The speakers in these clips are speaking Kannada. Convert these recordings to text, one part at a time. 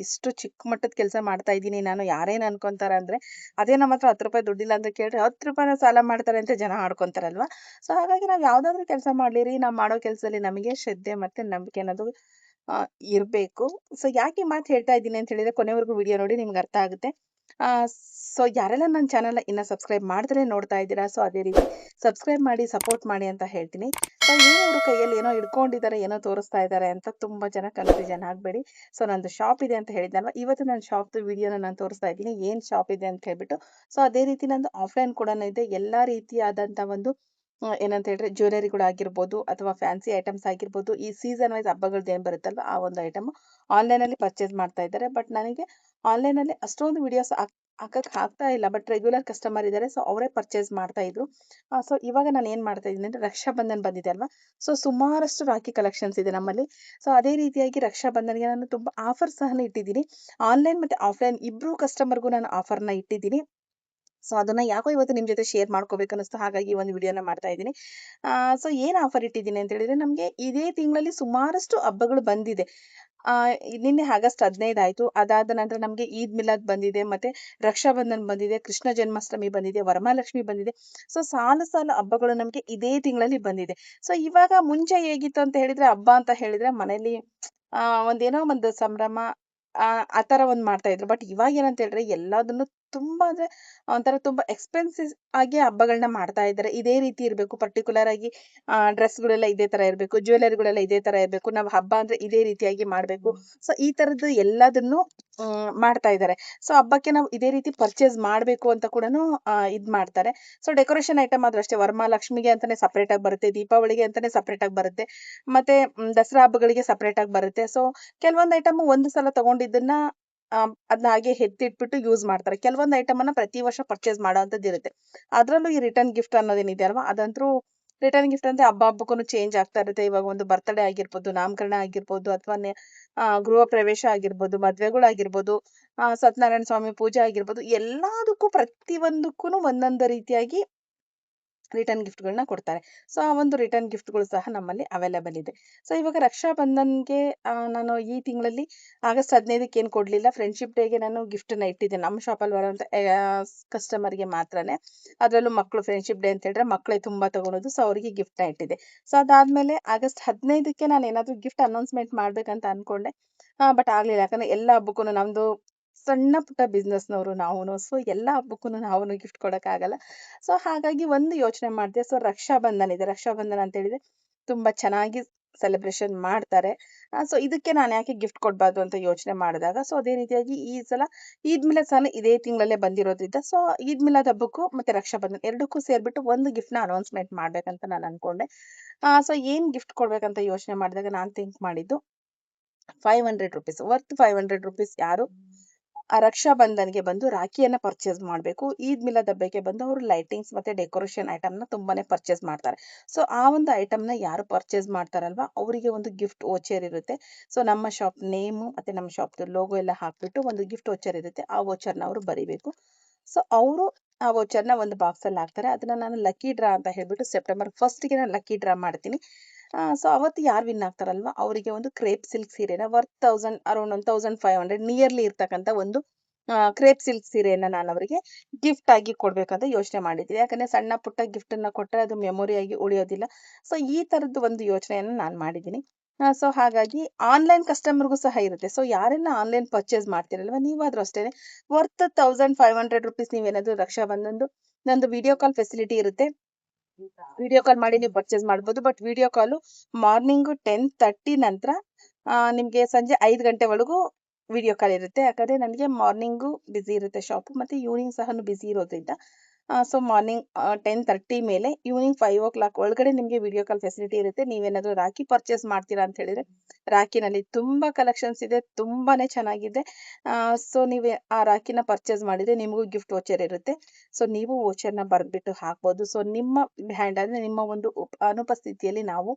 ಇಷ್ಟು ಚಿಕ್ಕ ಮಟ್ಟದ ಕೆಲಸ ಮಾಡ್ತಾ ಇದ್ದೀನಿ ನಾನು, ಯಾರೇನು ಅನ್ಕೊಂತಾರೆ ಅಂದರೆ, ಅದೇ ನಮ್ಮ ಹತ್ರ ₹10 ದುಡ್ಡಿಲ್ಲ ಅಂತ ಕೇಳಿದ್ರೆ ₹10 ಸಾಲ ಮಾಡ್ತಾರೆ ಅಂತ ಜನ ಆಡ್ಕೊಂತಾರಲ್ವಾ. ಸೊ ಹಾಗಾಗಿ ನಾವು ಯಾವುದಾದ್ರೂ ಕೆಲಸ ಮಾಡಲಿರಿ, ನಾವು ಮಾಡೋ ಕೆಲಸದಲ್ಲಿ ನಮಗೆ ಶ್ರದ್ಧೆ ಮತ್ತು ನಂಬಿಕೆ ಅನ್ನೋದು ಇರಬೇಕು. ಸೊ ಯಾಕೆ ಈ ಮಾತು ಹೇಳ್ತಾ ಇದ್ದೀನಿ ಅಂತ ಹೇಳಿದ್ರೆ, ಕೊನೆವರೆಗೂ ವಿಡಿಯೋ ನೋಡಿ ನಿಮ್ಗೆ ಅರ್ಥ ಆಗುತ್ತೆ. ಸೊ ಯಾರೆಲ್ಲ ನನ್ನ ಚಾನಲ್ನ ಇನ್ನೂ ಸಬ್ಸ್ಕ್ರೈಬ್ ಮಾಡ್ದೇ ನೋಡ್ತಾ ಇದ್ದೀರಾ, ಸೊ ಅದೇ ರೀತಿ ಸಬ್ಸ್ಕ್ರೈಬ್ ಮಾಡಿ ಸಪೋರ್ಟ್ ಮಾಡಿ ಅಂತ ಹೇಳ್ತೀನಿ. ಸೊ ಏನೋ ಇವರು ಕೈಯಲ್ಲಿ ಏನೋ ಹಿಡ್ಕೊಂಡಿದ್ದಾರೆ, ಏನೋ ತೋರಿಸ್ತಾ ಇದ್ದಾರೆ ಅಂತ ತುಂಬ ಜನ ಕನ್ಫ್ಯೂಷನ್ ಆಗಬೇಡಿ. ಸೊ ನಂದು ಶಾಪ್ ಇದೆ ಅಂತ ಹೇಳಿದ್ನಲ್ವ, ಇವತ್ತು ನನ್ನ ಶಾಪ್ದು ವಿಡಿಯೋನ ನಾನು ತೋರಿಸ್ತಾ ಇದ್ದೀನಿ, ಏನು ಶಾಪ್ ಇದೆ ಅಂತ ಹೇಳ್ಬಿಟ್ಟು. ಸೊ ಅದೇ ರೀತಿ ನಂದು ಆಫ್ಲೈನ್ ಕೂಡ ಇದೆ. ಎಲ್ಲ ರೀತಿಯಾದಂಥ ಒಂದು ಏನಂತ ಹೇಳಿದ್ರೆ ಜ್ಯುವೆಲರಿಗಳಾಗಿರ್ಬೋದು ಅಥವಾ ಫ್ಯಾನ್ಸಿ ಐಟಮ್ಸ್ ಆಗಿರ್ಬೋದು, ಈ ಸೀಸನ್ ವೈಸ್ ಹಬ್ಬಗಳ್ದು ಏನು ಬರುತ್ತಲ್ವ ಆ ಒಂದು ಐಟಮ್ ಆನ್ಲೈನಲ್ಲಿ ಪರ್ಚೇಸ್ ಮಾಡ್ತಾ ಇದ್ದಾರೆ. ಬಟ್ ನನಗೆ ಆನ್ಲೈನಲ್ಲಿ ಅಷ್ಟೊಂದು ವಿಡಿಯೋಸ್ ಹಾಕಕ್ಕೆ ಆಗ್ತಾ ಇಲ್ಲ. ಬಟ್ ರೆಗ್ಯುಲರ್ ಕಸ್ಟಮರ್ ಇದ್ದಾರೆ, ಸೊ ಅವರೇ ಪರ್ಚೇಸ್ ಮಾಡ್ತಾ ಇದ್ರು. ಸೊ ಇವಾಗ ನಾನು ಏನು ಮಾಡ್ತಾ ಇದ್ದೀನಿ ಅಂದರೆ, ರಕ್ಷಾಬಂಧನ್ ಬಂದಿದೆ ಅಲ್ವಾ, ಸೊ ಸುಮಾರಷ್ಟು ರಾಖಿ ಕಲೆಕ್ಷನ್ಸ್ ಇದೆ ನಮ್ಮಲ್ಲಿ. ಸೊ ಅದೇ ರೀತಿಯಾಗಿ ರಕ್ಷಾಬಂಧನ್ಗೆ ನಾನು ತುಂಬ ಆಫರ್ ಸಹ ಇಟ್ಟಿದ್ದೀನಿ. ಆನ್ಲೈನ್ ಮತ್ತು ಆಫ್ಲೈನ್ ಇಬ್ಬರು ಕಸ್ಟಮರ್ಗೂ ನಾನು ಆಫರ್ನ ಇಟ್ಟಿದ್ದೀನಿ. ಸೊ ಅದನ್ನ ಯಾಕೋ ಇವತ್ತು ನಿಮ್ಮ ಜೊತೆ ಶೇರ್ ಮಾಡ್ಕೋಬೇಕು ಅನ್ನಿಸ್ತು, ಹಾಗಾಗಿ ಒಂದು ವಿಡಿಯೋನ ಮಾಡ್ತಾ ಇದ್ದೀನಿ. ಸೊ ಏನು ಆಫರ್ ಇಟ್ಟಿದ್ದೀನಿ ಅಂತ ಹೇಳಿದ್ರೆ, ನಮಗೆ ಇದೇ ತಿಂಗಳಲ್ಲಿ ಸುಮಾರಷ್ಟು ಹಬ್ಬಗಳು ಬಂದಿದೆ. ನಿನ್ನೆ ಆಗಸ್ಟ್ 15 ಆಯಿತು. ಅದಾದ ನಂತರ ನಮಗೆ ಈದ್ ಮಿಲಾದ್ ಬಂದಿದೆ, ಮತ್ತೆ ರಕ್ಷಾಬಂಧನ್ ಬಂದಿದೆ, ಕೃಷ್ಣ ಜನ್ಮಾಷ್ಟಮಿ ಬಂದಿದೆ, ವರಮಹಾಲಕ್ಷ್ಮಿ ಬಂದಿದೆ. ಸೊ ಸಾಲು ಸಾಲು ಹಬ್ಬಗಳು ನಮಗೆ ಇದೇ ತಿಂಗಳಲ್ಲಿ ಬಂದಿದೆ. ಸೊ ಇವಾಗ ಮುಂಚೆ ಹೇಗಿತ್ತು ಅಂತ ಹೇಳಿದ್ರೆ, ಹಬ್ಬ ಅಂತ ಹೇಳಿದ್ರೆ ಮನೇಲಿ ಒಂದೇನೋ ಒಂದು ಸಂಭ್ರಮ ಆ ಥರ ಒಂದು ಮಾಡ್ತಾ ಇದ್ರು. ಬಟ್ ಇವಾಗ ಏನಂತ ಹೇಳಿದ್ರೆ, ಎಲ್ಲದನ್ನು ತುಂಬ ಅಂದರೆ ಒಂಥರ ತುಂಬ ಎಕ್ಸ್ಪೆನ್ಸಿವ್ ಆಗಿ ಹಬ್ಬಗಳನ್ನ ಮಾಡ್ತಾ ಇದ್ದಾರೆ. ಇದೇ ರೀತಿ ಇರಬೇಕು, ಪರ್ಟಿಕ್ಯುಲರ್ ಆಗಿ ಡ್ರೆಸ್ಗಳೆಲ್ಲ ಇದೇ ಥರ ಇರಬೇಕು, ಜ್ಯುವೆಲರಿಗಳೆಲ್ಲ ಇದೇ ಥರ ಇರಬೇಕು, ನಾವು ಹಬ್ಬ ಅಂದರೆ ಇದೇ ರೀತಿಯಾಗಿ ಮಾಡಬೇಕು. ಸೊ ಈ ಥರದ್ದು ಎಲ್ಲದನ್ನು ಮಾಡ್ತಾ ಇದ್ದಾರೆ. ಸೊ ಹಬ್ಬಕ್ಕೆ ನಾವು ಇದೇ ರೀತಿ ಪರ್ಚೇಸ್ ಮಾಡಬೇಕು ಅಂತ ಕೂಡ ಇದು ಮಾಡ್ತಾರೆ. ಸೊ ಡೆಕೋರೇಷನ್ ಐಟಮ್ ಆದ್ರೂ ಅಷ್ಟೇ, ವರಮಹಾಲಕ್ಷ್ಮಿಗೆ ಅಂತಾನೆ ಸಪ್ರೇಟಾಗಿ ಬರುತ್ತೆ, ದೀಪಾವಳಿಗೆ ಅಂತಾನೆ ಸಪ್ರೇಟಾಗಿ ಬರುತ್ತೆ, ಮತ್ತೆ ದಸರಾ ಹಬ್ಬಗಳಿಗೆ ಸಪ್ರೇಟಾಗಿ ಬರುತ್ತೆ. ಸೊ ಕೆಲವೊಂದು ಐಟಮ್ ಒಂದು ಸಲ ತಗೊಂಡಿದ್ದನ್ನ ಅದನ್ನ ಹಾಗೆ ಎತ್ತಿಟ್ಬಿಟ್ಟು ಯೂಸ್ ಮಾಡ್ತಾರೆ. ಕೆಲವೊಂದು ಐಟಮನ್ನ ಪ್ರತಿ ವರ್ಷ ಪರ್ಚೇಸ್ ಮಾಡೋವಂಥದ್ದು ಇರುತ್ತೆ. ಅದರಲ್ಲೂ ಈ ರಿಟರ್ನ್ ಗಿಫ್ಟ್ ಅನ್ನೋದೇನಿದೆ ಅಲ್ವಾ, ಅದಂತೂ ರಿಟರ್ನ್ ಗಿಫ್ಟ್ ಅಂದ್ರೆ ಹಬ್ಬ ಹಬ್ಬಕ್ಕೂ ಚೇಂಜ್ ಆಗ್ತಾ ಇರುತ್ತೆ. ಇವಾಗ ಒಂದು ಬರ್ತ್ಡೇ ಆಗಿರ್ಬೋದು, ನಾಮಕರಣ ಆಗಿರ್ಬೋದು, ಅಥವಾ ಗೃಹ ಪ್ರವೇಶ ಆಗಿರ್ಬೋದು, ಮದ್ವೆಗಳಾಗಿರ್ಬೋದು, ಸತ್ಯನಾರಾಯಣ ಸ್ವಾಮಿ ಪೂಜೆ ಆಗಿರ್ಬೋದು, ಎಲ್ಲದಕ್ಕೂ ಪ್ರತಿಯೊಂದಕ್ಕೂ ಒಂದೊಂದು ರೀತಿಯಾಗಿ ರಿಟರ್ನ್ ಗಿಫ್ಟ್‌ಗಳನ್ನ ಕೊಡ್ತಾರೆ. ಸೊ ಆ ಒಂದು ರಿಟರ್ನ್ ಗಿಫ್ಟ್‌ಗಳು ಸಹ ನಮ್ಮಲ್ಲಿ ಅವೈಲೇಬಲ್ ಇದೆ. ಸೊ ಇವಾಗ ರಕ್ಷಾಬಂಧನ್‌ಗೆ ನಾನು ಈ ತಿಂಗಳಲ್ಲಿ ಆಗಸ್ಟ್ 15ಕ್ಕೆ ಏನು ಕೊಡಲಿಲ್ಲ. ಫ್ರೆಂಡ್ಶಿಪ್ ಡೇಗೆ ನಾನು ಗಿಫ್ಟನ್ನ ಇಟ್ಟಿದ್ದೆ ನಮ್ಮ ಶಾಪಲ್ಲಿ ಬರುವಂಥ ಕಸ್ಟಮರ್‌ಗೆ ಮಾತ್ರನೇ. ಅದರಲ್ಲೂ ಮಕ್ಕಳು ಫ್ರೆಂಡ್ಶಿಪ್ ಡೇ ಅಂತ ಹೇಳಿದ್ರೆ ಮಕ್ಕಳೇ ತುಂಬ ತಗೊಳೋದು. ಸೊ ಅವರಿಗೆ ಗಿಫ್ಟ್‌ನ ಇಟ್ಟಿದ್ದೆ. ಸೊ ಅದಾದಮೇಲೆ ಆಗಸ್ಟ್ 15ಕ್ಕೆ ನಾನು ಏನಾದರೂ ಗಿಫ್ಟ್ ಅನೌನ್ಸ್‌ಮೆಂಟ್ ಮಾಡಬೇಕಂತ ಅಂದ್ಕೊಂಡೆ. ಬಟ್ ಆಗಲಿಲ್ಲ. ಯಾಕಂದರೆ ಎಲ್ಲ ಹಬ್ಬಕ್ಕೂ ನಮ್ಮದು ಸಣ್ಣ ಪುಟ್ಟ ಬಿಸ್ನೆಸ್‌ನವರು ನಾವುನು. ಸೊ ಎಲ್ಲ ಹಬ್ಬಕ್ಕೂ ನಾವುನು ಗಿಫ್ಟ್ ಕೊಡೋಕ್ಕಾಗಲ್ಲ. ಸೊ ಹಾಗಾಗಿ ಒಂದು ಯೋಚನೆ ಮಾಡಿದೆ. ಸೊ ರಕ್ಷಾಬಂಧನ್ ಇದೆ. ರಕ್ಷಾಬಂಧನ ಅಂತ ಹೇಳಿದ್ರೆ ತುಂಬ ಚೆನ್ನಾಗಿ ಸೆಲೆಬ್ರೇಷನ್ ಮಾಡ್ತಾರೆ. ಸೊ ಇದಕ್ಕೆ ನಾನು ಯಾಕೆ ಗಿಫ್ಟ್ ಕೊಡಬಾರ್ದು ಅಂತ ಯೋಚನೆ ಮಾಡಿದಾಗ, ಸೊ ಅದೇ ರೀತಿಯಾಗಿ ಈ ಸಲ ಈದ್ ಮಿಲಾದ್ ಸಹ ಇದೇ ತಿಂಗಳಲ್ಲೇ ಬಂದಿರೋದ್ರಿಂದ, ಸೊ ಈದ್ ಮಿಲಾದ್ ಹಬ್ಬಕ್ಕೂ ಮತ್ತು ರಕ್ಷಾಬಂಧನ್ ಎರಡಕ್ಕೂ ಸೇರಿಬಿಟ್ಟು ಒಂದು ಗಿಫ್ಟ್‌ನ ಅನೌನ್ಸ್‌ಮೆಂಟ್ ಮಾಡಬೇಕಂತ ನಾನು ಅಂದ್ಕೊಂಡೆ. ಸೊ ಏನು ಗಿಫ್ಟ್ ಕೊಡಬೇಕಂತ ಯೋಚನೆ ಮಾಡಿದಾಗ ನಾನು ಥಿಂಕ್ ಮಾಡಿದ್ದು ₹500 ವರ್ತ್ ₹500 ಯಾರು ರಕ್ಷಾಬಂಧನ್‌ಗೆ ಬಂದು ರಾಖಿಯನ್ನ ಪರ್ಚೇಸ್ ಮಾಡಬೇಕು. ಈದ್ ಮಿಲಾದ್ ಹಬ್ಬಕ್ಕೆ ಬಂದು ಅವರು ಲೈಟಿಂಗ್ಸ್ ಮತ್ತೆ ಡೆಕೋರೇಷನ್ ಐಟಮ್‌ನ ತುಂಬಾನೇ ಪರ್ಚೇಸ್ ಮಾಡ್ತಾರೆ. ಸೊ ಆ ಒಂದು ಐಟಮ್‌ನ ಯಾರು ಪರ್ಚೇಸ್ ಮಾಡ್ತಾರಲ್ವಾ, ಅವರಿಗೆ ಒಂದು ಗಿಫ್ಟ್ ವೋಚರ್ ಇರುತ್ತೆ. ಸೊ ನಮ್ಮ ಶಾಪ್ ನೇಮು ಮತ್ತೆ ನಮ್ಮ ಶಾಪ್‌ದು ಲೋಗೋ ಎಲ್ಲ ಹಾಕ್ಬಿಟ್ಟು ಒಂದು ಗಿಫ್ಟ್ ವೋಚರ್ ಇರುತ್ತೆ. ಆ ವೋಚರ್‌ನ ಅವರು ಬರಿಬೇಕು. ಸೊ ಅವರು ಆ ವೋಚರ್‌ನ ಒಂದು ಬಾಕ್ಸಲ್ಲಿ ಹಾಕ್ತಾರೆ. ಅದನ್ನ ನಾನು ಲಕ್ಕಿ ಡ್ರಾ ಅಂತ ಹೇಳ್ಬಿಟ್ಟು ಸೆಪ್ಟೆಂಬರ್ 1ಗೆ ನಾನು ಲಕ್ಕಿ ಡ್ರಾ ಮಾಡ್ತೀನಿ. ಸೊ ಅವತ್ತು ಯಾರು ವಿನ್ ಆಗ್ತಾರಲ್ವಾ, ಅವರಿಗೆ ಒಂದು ಕ್ರೇಪ್ ಸಿಲ್ಕ್ ಸೀರೆನ ವರ್ತ್ ಅರೌಂಡ್ 1500 ನಿಯರ್ಲಿ ಇರ್ತಕ್ಕಂಥ ಒಂದು ಕ್ರೇಪ್ ಸಿಲ್ಕ್ ಸೀರೆಯನ್ನ ನಾನು ಅವರಿಗೆ ಗಿಫ್ಟ್ ಆಗಿ ಕೊಡ್ಬೇಕಂತ ಯೋಚನೆ ಮಾಡಿದ್ದೀನಿ. ಯಾಕಂದ್ರೆ ಸಣ್ಣ ಪುಟ್ಟ ಗಿಫ್ಟ್ ಅನ್ನ ಕೊಟ್ಟರೆ ಅದು ಮೆಮೊರಿಯಾಗಿ ಉಳಿಯೋದಿಲ್ಲ. ಸೊ ಈ ತರದ್ದು ಒಂದು ಯೋಚನೆಯನ್ನು ನಾನು ಮಾಡಿದ್ದೀನಿ. ಸೊ ಹಾಗಾಗಿ ಆನ್ಲೈನ್ ಕಸ್ಟಮರ್ಗೂ ಸಹ ಇರುತ್ತೆ. ಸೊ ಯಾರೆಲ್ಲ ಆನ್ಲೈನ್ ಪರ್ಚೇಸ್ ಮಾಡ್ತಿರಲ್ವ, ನೀವಾದ್ರೂ ಅಷ್ಟೇನೆ ವರ್ತ್ ₹1500 ನೀವೇನಾದ್ರೂ ರಕ್ಷಾಬಂಧನ್ದು ನಂದು ವಿಡಿಯೋ ಕಾಲ್ ಫೆಸಿಲಿಟಿ ಇರುತ್ತೆ. ವಿಡಿಯೋ ಕಾಲ್ ಮಾಡಿ ನೀವು ಪರ್ಚೇಸ್ ಮಾಡ್ಬೋದು. ಬಟ್ ವಿಡಿಯೋ ಕಾಲು ಮಾರ್ನಿಂಗು 10:30 ನಂತರ ನಿಮಗೆ ಸಂಜೆ 5 ಗಂಟೆವರೆಗೂ ವಿಡಿಯೋ ಕಾಲ್ ಇರುತ್ತೆ. ಯಾಕಂದರೆ ನನಗೆ ಮಾರ್ನಿಂಗು ಬ್ಯುಸಿ ಇರುತ್ತೆ ಶಾಪು, ಮತ್ತು ಈವ್ನಿಂಗ್ ಸಹ ಬ್ಯುಸಿ ಇರೋದ್ರಿಂದ ಸೊ ಮಾರ್ನಿಂಗ್ 10:30 ಮೇಲೆ ಈವ್ನಿಂಗ್ 5:00 ಒಳಗಡೆ ನಿಮಗೆ ವಿಡಿಯೋ ಕಾಲ್ ಫೆಸಿಲಿಟಿ ಇರುತ್ತೆ. ನೀವೇನಾದರೂ ರಾಖಿ ಪರ್ಚೇಸ್ ಮಾಡ್ತೀರಾ ಅಂತ ಹೇಳಿದರೆ, ರಾಖಿನಲ್ಲಿ ತುಂಬ ಕಲೆಕ್ಷನ್ಸ್ ಇದೆ, ತುಂಬಾ ಚೆನ್ನಾಗಿದೆ. ಸೊ ನೀವು ಆ ರಾಖಿನ ಪರ್ಚೇಸ್ ಮಾಡಿದರೆ ನಿಮಗೂ ಗಿಫ್ಟ್ ವೋಚರ್ ಇರುತ್ತೆ. ಸೊ ನೀವು ವೋಚರ್‌ನ ಬರೆದ್ಬಿಟ್ಟು ಹಾಕ್ಬೋದು. ಸೊ ನಿಮ್ಮ ಹ್ಯಾಂಡ್ ಅಂದರೆ ನಿಮ್ಮ ಒಂದು ಅನುಪಸ್ಥಿತಿಯಲ್ಲಿ ನಾವು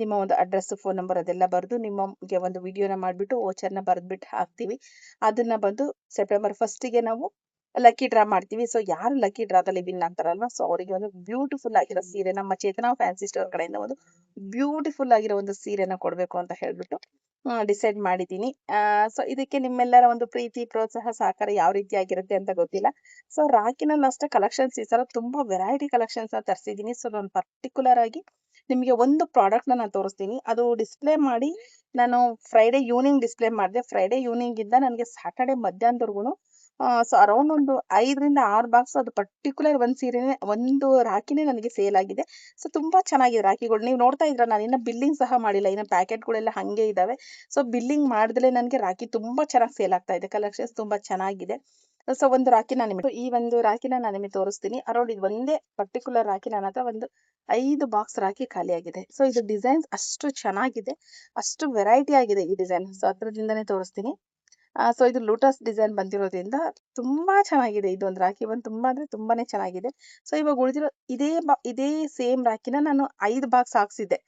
ನಿಮ್ಮ ಒಂದು ಅಡ್ರೆಸ್, ಫೋನ್ ನಂಬರ್ ಅದೆಲ್ಲ ಬರೆದು ನಿಮಗೆ ಒಂದು ವಿಡಿಯೋನ ಮಾಡಿಬಿಟ್ಟು ವೋಚರ್‌ನ ಬರೆದ್ಬಿಟ್ಟು ಹಾಕ್ತೀವಿ. ಅದನ್ನ ಬಂದು ಸೆಪ್ಟೆಂಬರ್ 1ಗೆ ನಾವು ಲಕ್ಕಿ ಡ್ರಾ ಮಾಡ್ತೀವಿ. ಸೊ ಯಾರು ಲಕ್ಕಿ ಡ್ರಾದಲ್ಲಿ ವಿನ್ ಆಗ್ತಾರಲ್ವಾ, ಸೊ ಅವರಿಗೆ ಒಂದು ಬ್ಯೂಟಿಫುಲ್ ಆಗಿರೋ ಸೀರೆ ನಮ್ಮ ಚೇತನಾ ಫ್ಯಾನ್ಸಿ ಸ್ಟೋರ್ ಕಡೆಯಿಂದ ಒಂದು ಬ್ಯೂಟಿಫುಲ್ ಆಗಿರೋ ಒಂದು ಸೀರೆನ ಕೊಡಬೇಕು ಅಂತ ಹೇಳ್ಬಿಟ್ಟು ಡಿಸೈಡ್ ಮಾಡಿದ್ದೀನಿ. ಸೊ ಇದಕ್ಕೆ ನಿಮ್ಮೆಲ್ಲರ ಒಂದು ಪ್ರೀತಿ, ಪ್ರೋತ್ಸಾಹ, ಸಹಕಾರ ಯಾವ ರೀತಿಯಾಗಿರುತ್ತೆ ಅಂತ ಗೊತ್ತಿಲ್ಲ. ಸೊ ರಾಖಿನಲ್ಲಿ ಅಷ್ಟೇ ಕಲೆಕ್ಷನ್ಸ್ ಈ ಸಲ ತುಂಬಾ ವೆರೈಟಿ ಕಲೆಕ್ಷನ್ಸ್‌ನ ತರಿಸಿದ್ದೀನಿ. ಸೊ ನಾನು ಪರ್ಟಿಕ್ಯುಲರ್ ಆಗಿ ನಿಮಗೆ ಒಂದು ಪ್ರಾಡಕ್ಟ್‌ನ ನಾನು ತೋರಿಸ್ತೀನಿ. ಅದು ಡಿಸ್ಪ್ಲೇ ಮಾಡಿ ನಾನು ಫ್ರೈಡೆ ಈವ್ನಿಂಗ್ ಡಿಸ್ಪ್ಲೇ ಮಾಡಿದೆ. ಫ್ರೈಡೆ ಈವ್ನಿಂಗಿಂದ ನನಗೆ ಸ್ಯಾಟರ್ಡೆ ಮಧ್ಯಾಹ್ನದವರೆಗೂ ಸೊ ಅರೌಂಡ್ ಒಂದು 5ರಿಂದ 6 ಬಾಕ್ಸ್ ಅದು ಪರ್ಟಿಕ್ಯುಲರ್ ಒಂದು ಸೀರೆನೇ ಒಂದು ರಾಖಿನೇ ನನಗೆ ಸೇಲ್ ಆಗಿದೆ. ಸೊ ತುಂಬಾ ಚೆನ್ನಾಗಿದೆ ರಾಖಿಗಳು. ನೀವು ನೋಡ್ತಾ ಇದ್ದೀರಾ ನಾನಿನ್ನ ಬಿಲ್ಲಿಂಗ್ ಸಹ ಮಾಡಿಲ್ಲ. ಇನ್ನು ಪ್ಯಾಕೆಟ್‌ಗಳೆಲ್ಲ ಹಂಗೆ ಇದಾವೆ. ಸೊ ಬಿಲ್ಲಿಂಗ್ ಮಾಡ್ದಲೇ ನನಗೆ ರಾಖಿ ತುಂಬಾ ಚೆನ್ನಾಗಿ ಸೇಲ್ ಆಗ್ತಾ ಇದೆ. ಕಲೆಕ್ಷನ್ಸ್ ತುಂಬಾ ಚೆನ್ನಾಗಿದೆ. ಸೊ ಒಂದು ರಾಖಿ ನಾನು ನಿಮಗೆ ಈ ಒಂದು ರಾಖಿನ ನಾನು ನಿಮಗೆ ತೋರಿಸ್ತೀನಿ. ಅರೌಂಡ್ ಇದು ಒಂದೇ ಪರ್ಟಿಕ್ಯುಲರ್ ರಾಖಿ ನನ್ನ ಹತ್ರ ಒಂದು 5 ಬಾಕ್ಸ್ ರಾಖಿ ಖಾಲಿಯಾಗಿದೆ. ಸೊ ಇದು ಡಿಸೈನ್ಸ್ ಅಷ್ಟು ಚೆನ್ನಾಗಿದೆ. ಅಷ್ಟು ವೆರೈಟಿ ಆಗಿದೆ ಈ ಡಿಸೈನ್. ಸೊ ಹತ್ರದಿಂದನೇ ತೋರಿಸ್ತೀನಿ. ಸೊ ಇದು ಲೋಟಸ್ ಡಿಸೈನ್ ಬಂದಿರೋದ್ರಿಂದ ತುಂಬಾ ಚೆನ್ನಾಗಿದೆ. ಇದೊಂದು ರಾಖಿ ಬಂದು ತುಂಬಾ ಅಂದ್ರೆ ತುಂಬಾನೇ ಚೆನ್ನಾಗಿದೆ. ಸೊ ಇವಾಗ ಉಳಿದಿರೋ ಇದೇ ಸೇಮ್ ರಾಖಿನ ನಾನು 5 ಬಾಕ್ಸ್ ಹಾಕ್ಸಿದ್ದೆ.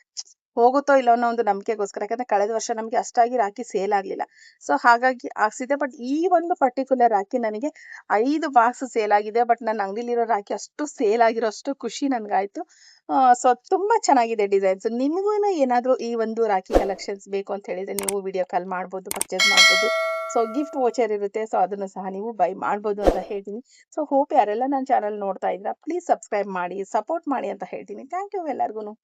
ಹೋಗುತ್ತೋ ಇಲ್ಲೋ ಅನ್ನೋ ಒಂದು ನಂಬಿಕೆಗೋಸ್ಕರ. ಯಾಕಂದ್ರೆ ಕಳೆದ ವರ್ಷ ನಮಗೆ ಅಷ್ಟಾಗಿ ರಾಖಿ ಸೇಲ್ ಆಗ್ಲಿಲ್ಲ. ಸೊ ಹಾಗಾಗಿ ಹಾಕ್ಸಿದ್ದೆ. ಬಟ್ ಈ ಒಂದು ಪರ್ಟಿಕ್ಯುಲರ್ ರಾಖಿ ನನಗೆ 5 ಬಾಕ್ಸ್ ಸೇಲ್ ಆಗಿದೆ. ಬಟ್ ನನ್ನ ಅಂಗಡಿಲಿರೋ ರಾಖಿ ಅಷ್ಟು ಸೇಲ್ ಆಗಿರೋಷ್ಟು ಖುಷಿ ನನ್ಗಾಯ್ತು. ಸೊ ತುಂಬಾ ಚೆನ್ನಾಗಿದೆ ಡಿಸೈನ್ಸ್. ನಿಮಗೂನು ಏನಾದ್ರು ಈ ಒಂದು ರಾಖಿ ಕಲೆಕ್ಷನ್ಸ್ ಬೇಕು ಅಂತ ಹೇಳಿದ್ರೆ ನೀವು ವಿಡಿಯೋ ಕಾಲ್ ಮಾಡ್ಬೋದು, ಪರ್ಚೇಸ್ ಮಾಡ್ಬೋದು. ಸೊ ಗಿಫ್ಟ್ ವೋಚರ್ ಇರುತ್ತೆ. ಸೊ ಅದನ್ನು ಸಹ ನೀವು ಬೈ ಮಾಡ್ಬೋದು ಅಂತ ಹೇಳ್ತೀನಿ. ಸೊ ಹೋಪ್ ಯಾರೆಲ್ಲ ನನ್ನ ಚಾನಲ್ ನೋಡ್ತಾ ಇದ್ದೀರಾ ಪ್ಲೀಸ್ ಸಬ್ಸ್ಕ್ರೈಬ್ ಮಾಡಿ, ಸಪೋರ್ಟ್ ಮಾಡಿ ಅಂತ ಹೇಳ್ತೀನಿ. Thank you ಎಲ್ಲರಿಗೂನು.